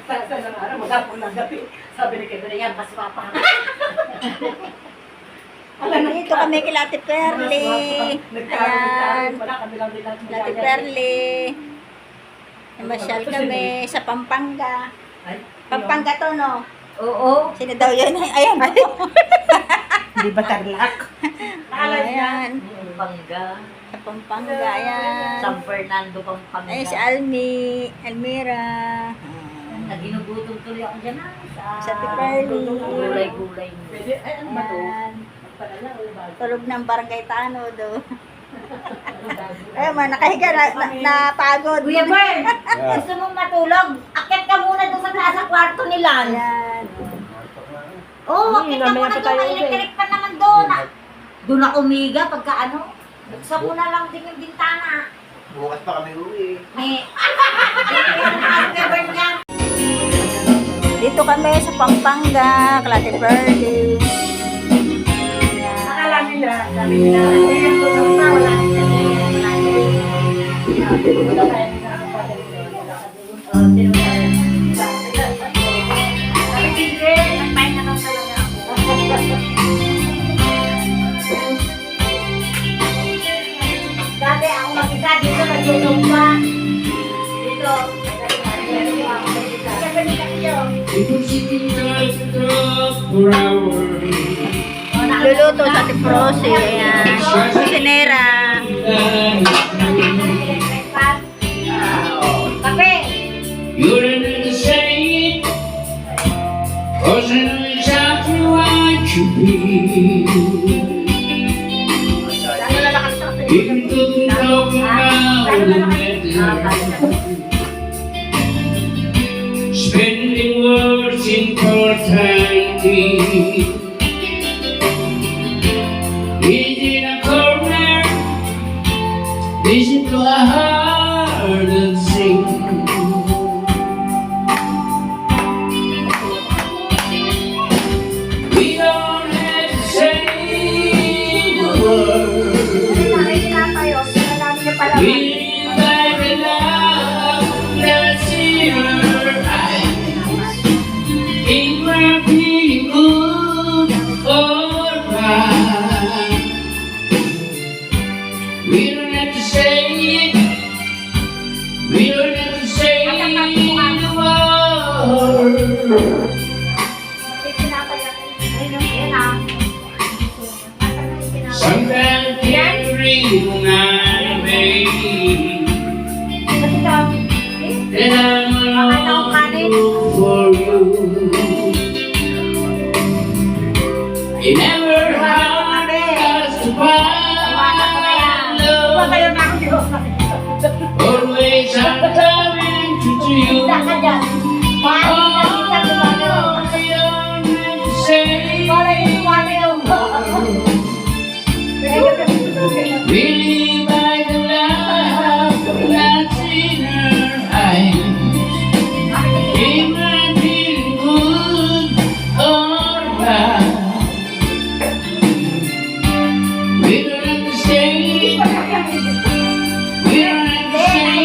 Sa lang araw, maghapon ng gabi. Sabi ni Kevin, yan, mas papa. Dito kami kila Ate Perly. Ayan. Ate Perly. Namasyal kami sa Pampanga. Pampanga to, no? Oo. Sino daw yun? Ayan. Hindi ba Tarlac? Ayan. Pampanga. Sa Pampanga, ayan. San Fernando, Pampanga. Ayan si Almira. Naginugutom tuloy ako dyan Sa Ate Perly. Gulay-gulay. Pwede, ay, ano ba to? Ayan. Magpadala o bago? Tulog ng barangay Tano do. Ayun, nakahiga napagod. Kuya Bern, gusto mong matulog? Akit ka muna doon sa taas sa kwarto nila. Ayan. Oo, akit ka muna doon. Ka-electric pa naman doon. Doon ako umiga pagka ano. Buksan mo na lang din yung bintana. Bukas pa kami uwi. Kuya Bern yan. Dito kami sa Pampanga, Ate Perly. Akala nila, sabi nila, ay, yung tulog na, wala nila. Wala kaya nila ang padala. Sabi, hindi, nagpahin na lang talaga ako. Dati ako mag-isa dito, nagtulog pa. Dito. Sabi kayo. Luluto sa Ate Prosi. Ayan. Kusinera. Kape. You don't have to say it, 'cause I know exactly what you feel. Even though you talk about the weather, spending words in mortality. Is it a corner? Is it to a heart of sing? We don't have to say a word. We live by the love that's in our eyes. Ain't we're feeling good or bad. We don't have to say it. We don't have to say the word. Sometimes I can't breathe my baby, and I'm alone for you. It never hurts to find love. Always I'm coming to you. Oh, you don't have to say. Really by the love that's in her eyes. Ain't I feeling good or bad? We don't have to say it. We don't have to say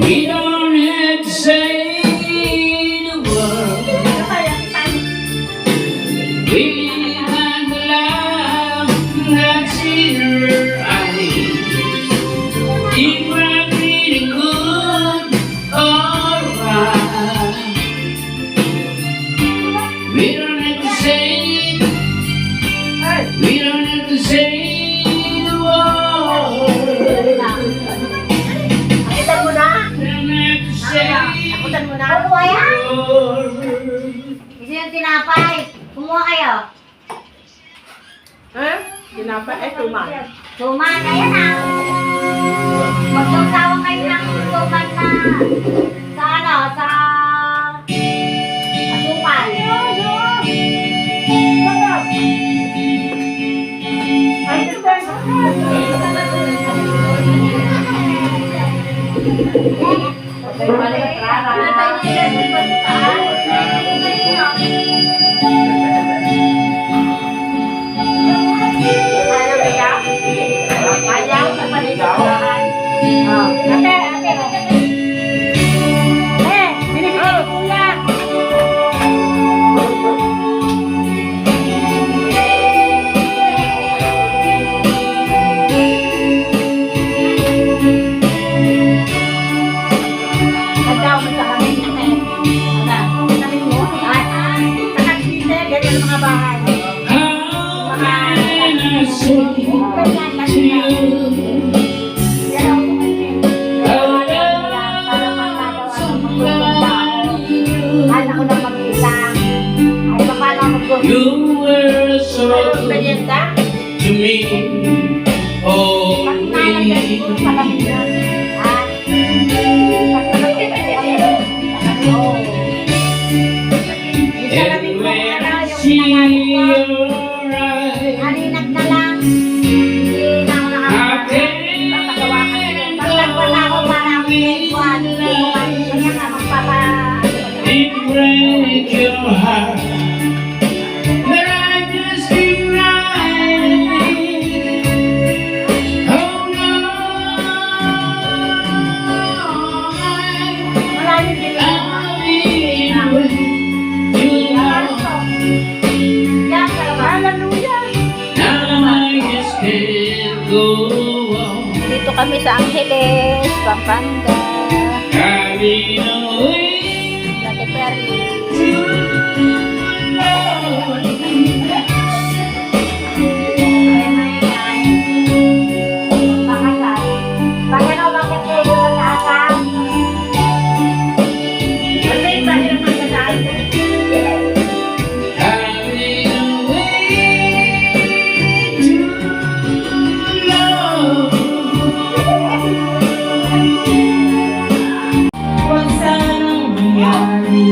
we don't have to say the word. We live the love that's in her eyes. If we're feeling good or bad, we don't have to say it. We don't have to say the word. Akitan mo na. Don't have to say Akitan mo na. the word. Gusto yung tinapay. Kumuha kayo. Ha? Ginapa, tuman. Tuman, ayan na. Magsasawa kayo ng tuman na sa ano, sa asukal. ng mga bahay. How can I say to you? I love somebody. Anak ko lang mag-isa. Ay, paano mag-go? You were so good Merienda? to me. Oh, Pag nalagay ko sa lamig na. Ah. Pag nalagay ko sa lamig na. Oo. Yung sa lamig ko, ano, yung see pinagalit ko. your eyes. Halinag na lang. Hindi na ako nakakagawa. Papagawa ka na rin. Pag nagwala ako, parang may kwan. Kaya nga magpapa... It break your heart, but I just keep riding. Oh no, Maraming din yan. Yan, hallelujah. Now I just can't go on, Dito kami sa Angeles, Pampanga. driving away Dati Perli. to love. Driving away to love. Kung saan ang nangyari,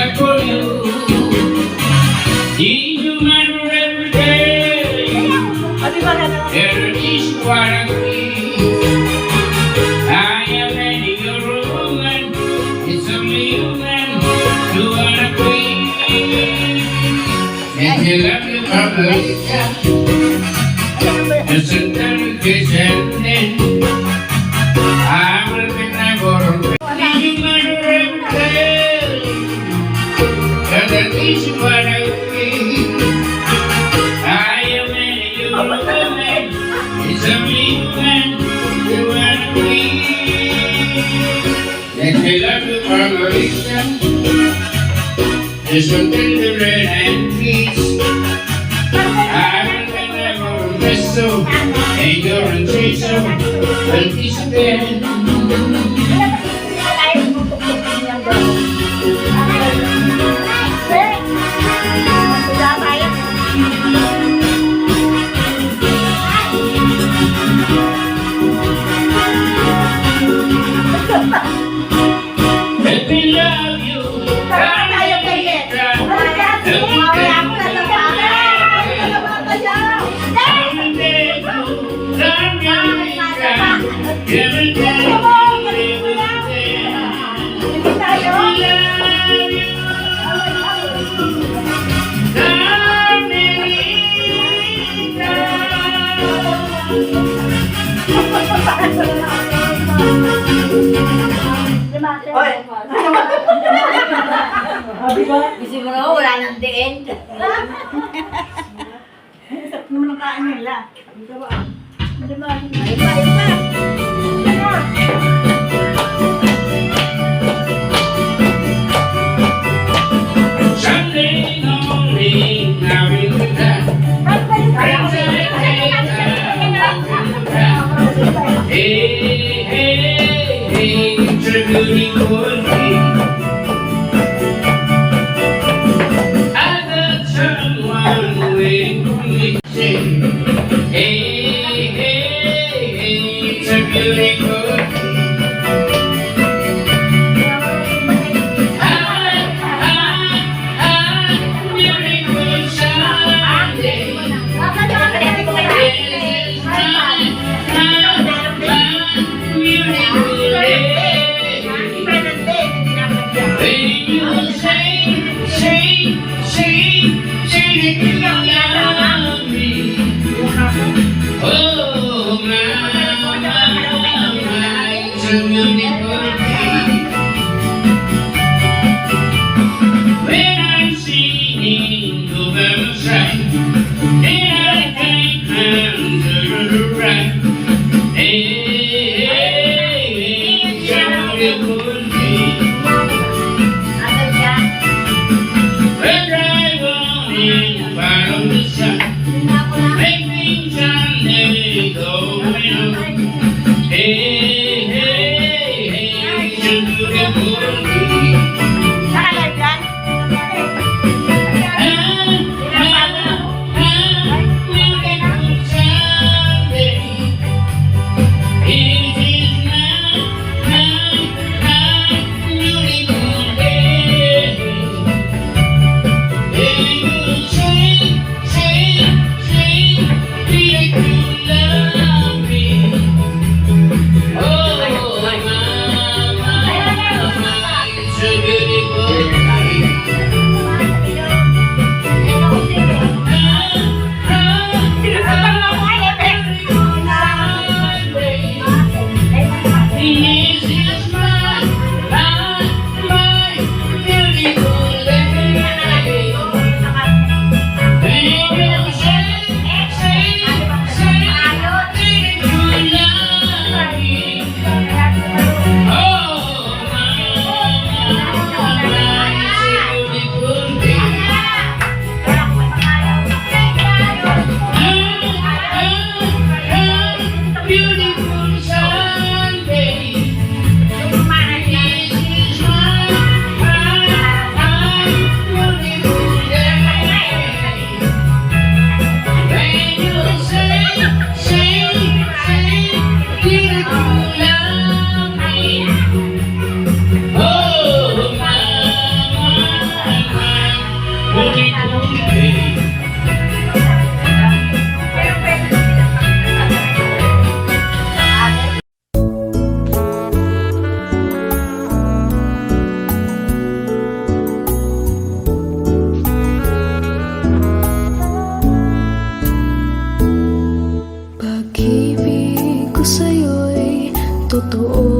except for you. He's a matter every day. There is what I feel. I am ready, you're a woman. It's only human. You are a queen. And you love your public. It's a television thing. I will be never. You matter every day. And that is what I feel. I am ready, you're a woman. It's only human. You are a queen. And you love your public. It's a tender and peace. I will be never miss so. And you're a treat so. Well, peace again. Let me love you. Every day, Gusto mo na, wala nang the end. someday morning I will be back. Hey, hey, hey, it's a beautiful day. I got someone waiting for me. Hey, hey, hey, it's a beautiful day. Beautiful Sunday. Beautiful day. When you say that you love me. Oh, my, it's a beautiful day. When I'm singing over the side, and I think I'm the right. Hey, hey, hey, it's a beautiful day. We're driving follow the sun, make things Sunday going on. Hey, hey, hey, it's a beautiful day. Say, say, say, say, you love me. pag-ibig ko sa'yo'y totoo.